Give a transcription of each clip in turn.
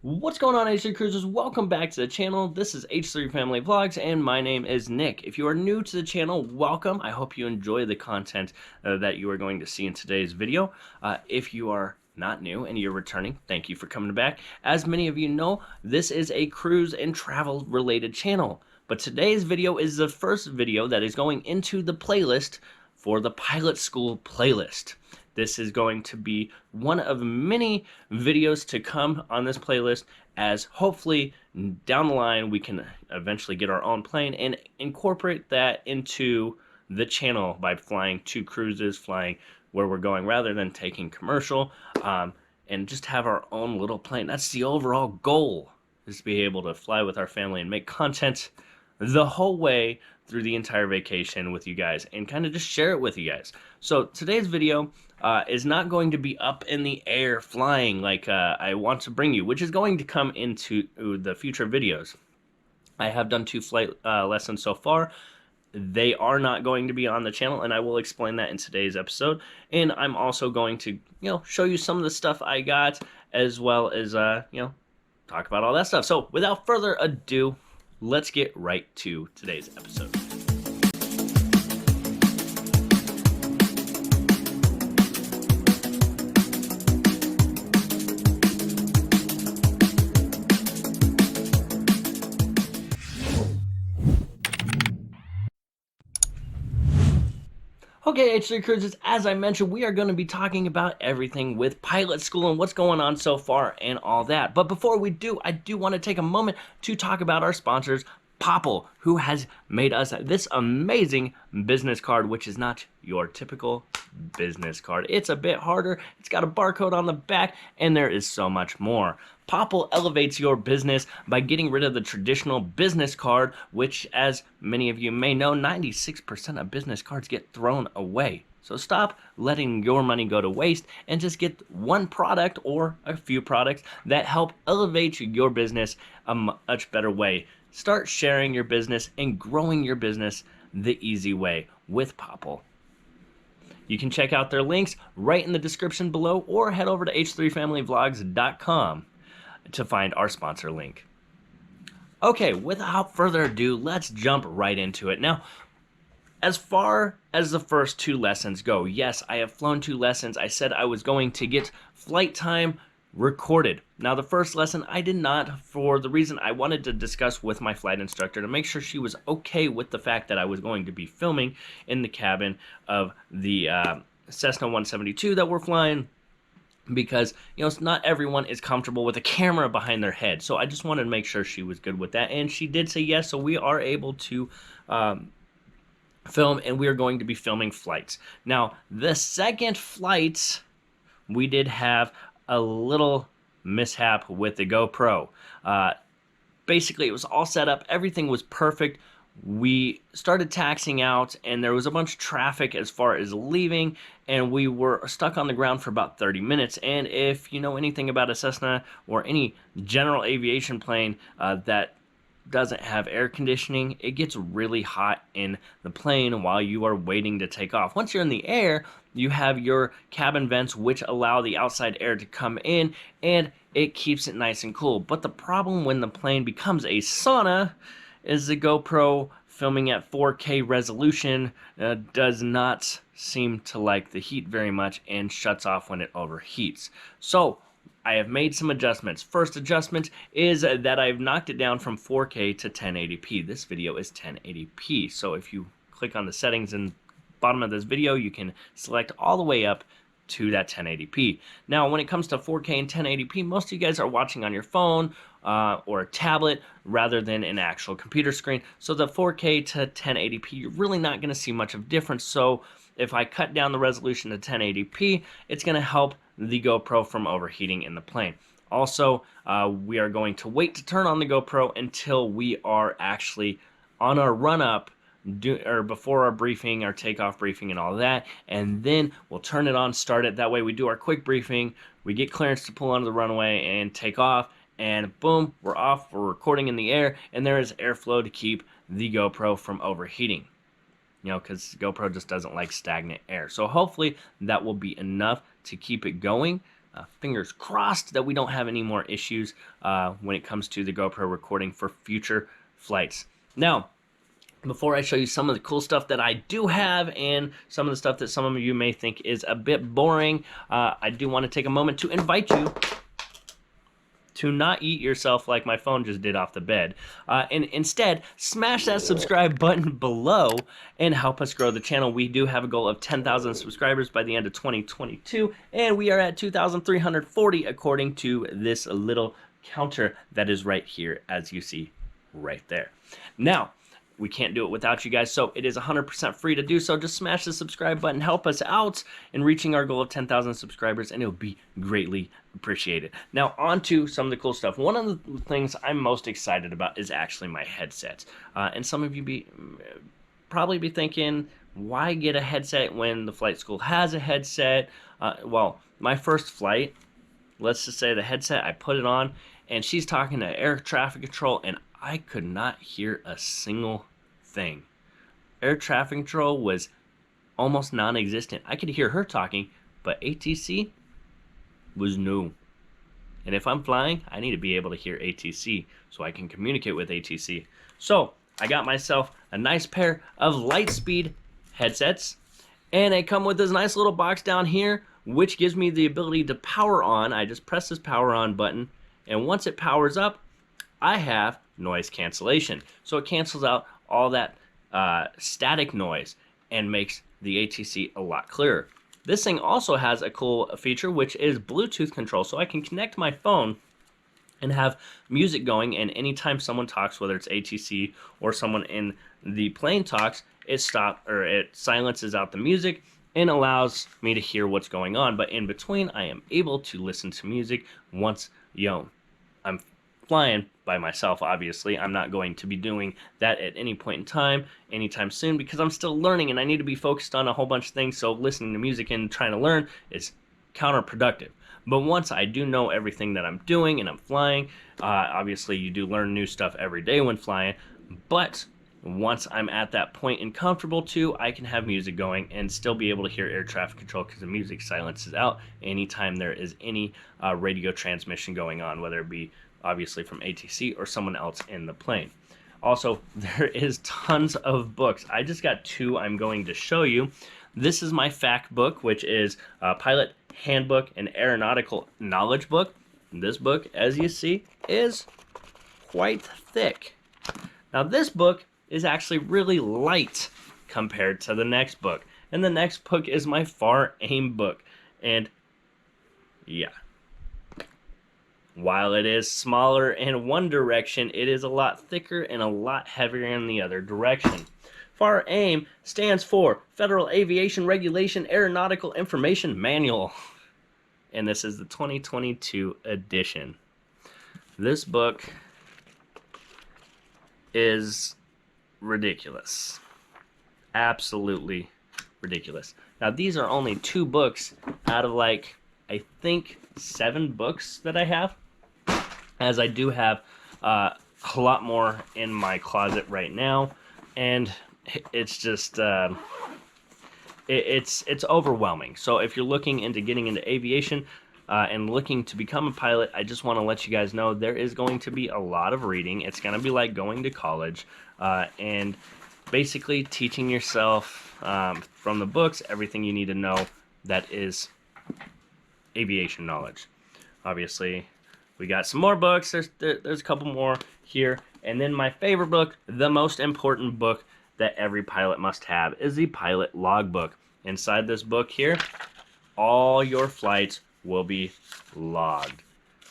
What's going on, H3 Cruisers? Welcome back to the channel. This is H3 Family Vlogs, and my name is Nick. If you are new to the channel, welcome. I hope you enjoy the content that you are going to see in today's video. If you are not new and you're returning, thank you for coming back. As many of you know, this is a cruise and travel related channel. But today's video is the first video that is going into the playlist for the Pilot School playlist. This is going to be one of many videos to come on this playlist, as hopefully down the line we can eventually get our own plane and incorporate that into the channel by flying 2 cruises, flying where we're going rather than taking commercial, and just have our own little plane. That's the overall goal, is to be able to fly with our family and make content the whole way through the entire vacation with you guys and kind of just share it with you guys. So today's video is not going to be up in the air flying like I want to bring you, which is going to come into the future videos. I have done 2 flight lessons so far. They are not going to be on the channel, and I will explain that in today's episode. And I'm also going to, show you some of the stuff I got, as well as, talk about all that stuff. So without further ado, let's get right to today's episode. Okay, H3 Cruisers, as I mentioned, we are going to be talking about everything with Pilot School and what's going on so far and all that. But before we do, I do want to take a moment to talk about our sponsors, PopL, who has made us this amazing business card, which is not your typical business card. It's a bit harder, it's got a barcode on the back, and there is so much more. PopL elevates your business by getting rid of the traditional business card, which, as many of you may know, 96% of business cards get thrown away. So stop letting your money go to waste and just get one product or a few products that help elevate your business a much better way. Start sharing your business and growing your business the easy way with PopL. You can check out their links right in the description below, or head over to h3familyvlogs.com to find our sponsor link. Okay, without further ado, let's jump right into it. Now, as far as the first 2 lessons go, yes, I have flown 2 lessons. I said I was going to get flight time recorded. Now, the first lesson I did not, for the reason I wanted to discuss with my flight instructor to make sure she was okay with the fact that I was going to be filming in the cabin of the Cessna 172 that we're flying, because not everyone is comfortable with a camera behind their head. So I just wanted to make sure she was good with that, and she did say yes. So we are able to film, and we are going to be filming flights. Now, the second flight, we did have a little mishap with the GoPro. Basically, it was all set up, everything was perfect. We started taxiing out, and there was a bunch of traffic as far as leaving, and we were stuck on the ground for about 30 minutes. And if you know anything about a Cessna or any general aviation plane that doesn't have air conditioning, it gets really hot in the plane while you are waiting to take off. Once you're in the air, you have your cabin vents, which allow the outside air to come in, and it keeps it nice and cool. But the problem when the plane becomes a sauna is the GoPro, filming at 4K resolution, does not seem to like the heat very much and shuts off when it overheats. So I have made some adjustments. First adjustment is that I've knocked it down from 4K to 1080p. This video is 1080p. So if you click on the settings in the bottom of this video, you can select all the way up to that 1080p. Now, when it comes to 4K and 1080p, most of you guys are watching on your phone or a tablet rather than an actual computer screen. So the 4K to 1080p, you're really not going to see much of a difference. So if I cut down the resolution to 1080p, it's going to help the GoPro from overheating in the plane. Also, we are going to wait to turn on the GoPro until we are actually on our run-up, or before our briefing, our takeoff briefing and all that, and then we'll turn it on, start it. That way we do our quick briefing, we get clearance to pull onto the runway and take off, and boom, we're off, we're recording in the air, and there is airflow to keep the GoPro from overheating. Because GoPro just doesn't like stagnant air. So hopefully that will be enough to keep it going fingers crossed that we don't have any more issues when it comes to the GoPro recording for future flights. Now, before I show you some of the cool stuff that I do have and some of the stuff that some of you may think is a bit boring, I do want to take a moment to invite you to not eat yourself like my phone just did off the bed, and instead smash that subscribe button below and help us grow the channel. We do have a goal of 10,000 subscribers by the end of 2022, and we are at 2,340 according to this little counter that is right here, as you see right there. Now, we can't do it without you guys, so it is 100% free to do so. Just smash the subscribe button, help us out in reaching our goal of 10,000 subscribers, and it'll be greatly appreciated. Now, on to some of the cool stuff. One of the things I'm most excited about is actually my headset. And some of you probably be thinking, why get a headset when the flight school has a headset? Well, my first flight, let's just say the headset, I put it on, and she's talking to air traffic control, and I could not hear a single thing. Air traffic control was almost non-existent. I could hear her talking, but ATC was no. And if I'm flying, I need to be able to hear ATC so I can communicate with ATC. So I got myself a nice pair of Lightspeed headsets, and they come with this nice little box down here, which gives me the ability to power on. I just press this power on button, and once it powers up, I have noise cancellation. So it cancels out all that static noise and makes the ATC a lot clearer. This thing also has a cool feature, which is Bluetooth control. So I can connect my phone and have music going, and anytime someone talks, whether it's ATC or someone in the plane talks, it silences out the music and allows me to hear what's going on. But in between, I am able to listen to music once, I'm flying by myself. Obviously, I'm not going to be doing that at any point in time anytime soon, because I'm still learning and I need to be focused on a whole bunch of things. So listening to music and trying to learn is counterproductive. But once I do know everything that I'm doing and I'm flying, obviously you do learn new stuff every day when flying, but once I'm at that point and comfortable too, I can have music going and still be able to hear air traffic control, because the music silences out anytime there is any radio transmission going on, whether it be obviously from ATC or someone else in the plane. Also, there is tons of books. I just got two I'm going to show you. This is my fact book, which is a pilot handbook and aeronautical knowledge book. This book, as you see, is quite thick. Now, this book is actually really light compared to the next book. And the next book is my far aim book. And yeah, while it is smaller in one direction, it is a lot thicker and a lot heavier in the other direction. FAR AIM stands for Federal Aviation Regulation Aeronautical Information Manual. And this is the 2022 edition. This book is ridiculous. Absolutely ridiculous. Now, these are only 2 books out of I think 7 books that I have, as I do have a lot more in my closet right now, and it's just it's overwhelming. So if you're looking into getting into aviation and looking to become a pilot, I just want to let you guys know there is going to be a lot of reading. It's going to be like going to college and basically teaching yourself from the books everything you need to know that is aviation knowledge. Obviously, we got some more books. There's a couple more here. And then my favorite book, the most important book that every pilot must have, is the pilot logbook. Inside this book here, all your flights will be logged.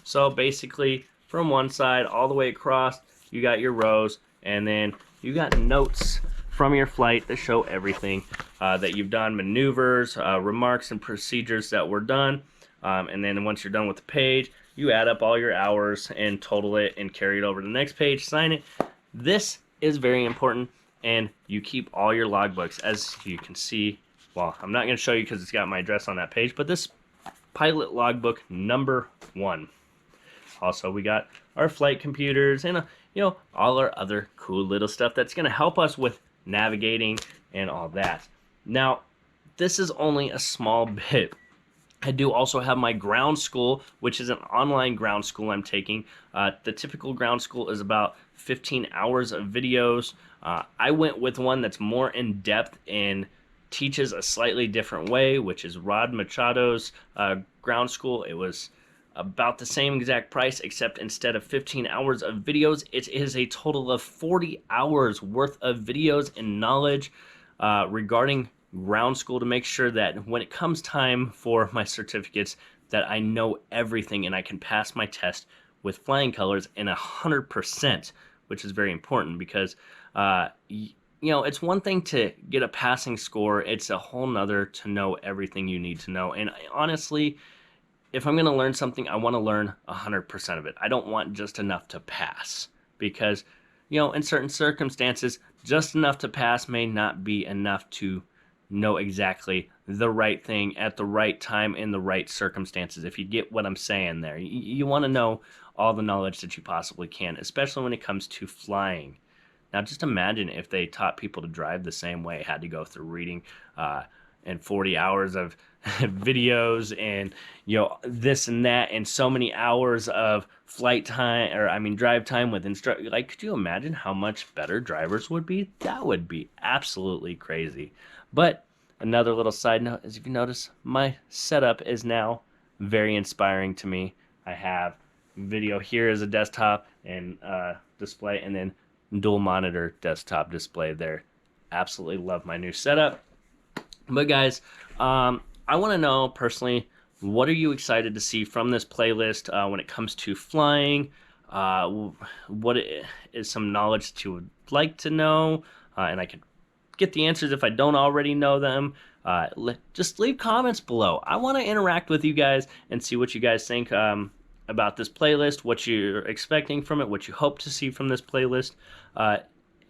So basically, from one side all the way across, you got your rows, and then you got notes from your flight that show everything that you've done, maneuvers, remarks, and procedures that were done. And then once you're done with the page, you add up all your hours and total it and carry it over to the next page, sign it. This is very important, and you keep all your logbooks. As you can see, well, I'm not going to show you because it's got my address on that page, but this pilot logbook number 1. Also, we got our flight computers and all our other cool little stuff that's going to help us with navigating and all that. Now, this is only a small bit I do also have my ground school, which is an online ground school I'm taking. The typical ground school is about 15 hours of videos. I went with one that's more in depth and teaches a slightly different way, which is Rod Machado's ground school. It was about the same exact price, except instead of 15 hours of videos, it is a total of 40 hours worth of videos and knowledge regarding ground school, to make sure that when it comes time for my certificates, that I know everything and I can pass my test with flying colors in 100%, which is very important because it's one thing to get a passing score, it's a whole nother to know everything you need to know. And honestly, if I'm going to learn something, I want to learn 100% of it. I don't want just enough to pass, because in certain circumstances, just enough to pass may not be enough to know exactly the right thing at the right time in the right circumstances. If you get what I'm saying there, you want to know all the knowledge that you possibly can, especially when it comes to flying. Now, just imagine if they taught people to drive the same way, had to go through reading and 40 hours of videos and this and that, and so many hours of flight time, or I mean drive time with instructor. Like, could you imagine how much better drivers would be? That would be absolutely crazy. But another little side note is, if you notice, my setup is now very inspiring to me. I have video here as a desktop and display, and then dual monitor desktop display there. Absolutely love my new setup. But guys, I want to know personally, what are you excited to see from this playlist when it comes to flying? What is some knowledge that you would like to know? And I can get the answers if I don't already know them. Just leave comments below. I want to interact with you guys and see what you guys think about this playlist, what you're expecting from it, what you hope to see from this playlist.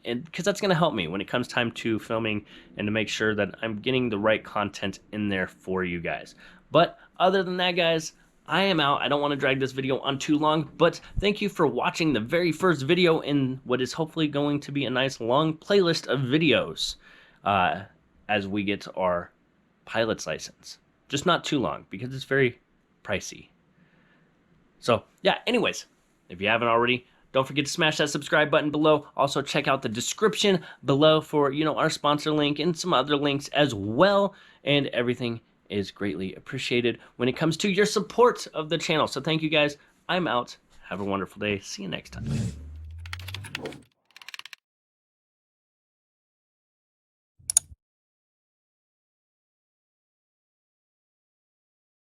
And because that's going to help me when it comes time to filming, and to make sure that I'm getting the right content in there for you guys. But other than that, guys, I am out. I don't want to drag this video on too long, but thank you for watching the very first video in what is hopefully going to be a nice long playlist of videos as we get our pilot's license. Just not too long, because it's very pricey. So yeah, anyways, if you haven't already, don't forget to smash that subscribe button below. Also, check out the description below for, our sponsor link and some other links as well. And everything is greatly appreciated when it comes to your support of the channel. So thank you guys. I'm out. Have a wonderful day. See you next time.